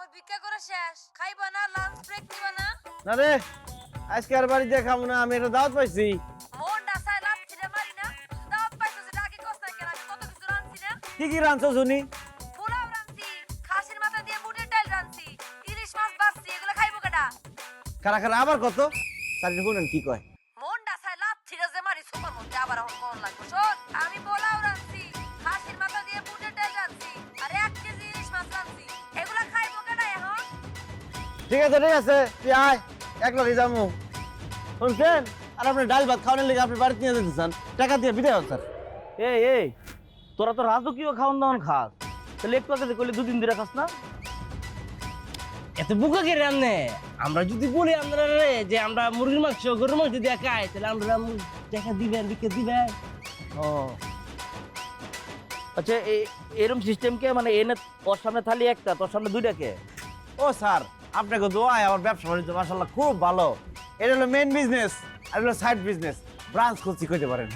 আমার ভিক্ষা করে শেষ। খাইবা না? লাঞ্চ ব্রেক নিবা না? না রে, আজকে আর বাড়িতে খাবো না, আমি একটা দাওয়াত পাইছি। মনটা চায় লাথিরে মারি না? দাওয়াত পাইছো যেটা আগে কষ্ট না কেন? আমি কত কিছু রাঁধছি না? কি কি রাঁধছো শুনি? পোলাও রাঁধছি, খাসির মাথা দিয়ে বুটের ডাল রাঁধছি, ইলিশ মাছ ভাজছি, এগুলো খাইবো কেডা? খারা খারা আবার কত? চাকরি করলেন কি কয়? মনটা চায় লাথিরে যে মারি সুপার মধ্যে আবার এখন মন লাগবে। শোন, আমি পোলাও রাঁধছি, খাসির মাথা দিয়ে বুটের ডাল রাঁধছি, আর 1 কেজি ইলিশ মাছ রাঁধছি। এগুলো খাইবো কেডা এখন? ঠিক আছে ঠিক আছে, তুই আয়, একলারই যাবো। শুনছেন? আর আপনি ডাল ভাত খাওয়ানোর লেগে আপনি বাড়িতে নিয়ে যেতে চান, টাকা দিয়ে বিদায় হন স্যার। এই তোরা তো রাজকীয় খাওয়ান দাওয়ান খাস, তাহলে একটু আগে করলে 2 দিন ধরে খাস না? এত বুকা কে রান্নে? আমরা যদি বলি আমরা যে আমরা মুরগির মাংস গরুর মাংস দিয়ে খাই, তাহলে আমরা টাকা দিবেন, বিকে দিবেন। ও আচ্ছা, এরকম সিস্টেম কে? মানে এনে ওর সামনে থালি একটা, তোর সামনে 2টা কে? ও স্যার, আপনাকে দোয়ায় আমার ব্যবসা বাণিজ্য মাশাআল্লাহ খুব ভালো। এটা হলো মেইন বিজনেস, আর হলো সাইড বিজনেস, ব্রাঞ্চ খুলছি কইতে পারেন।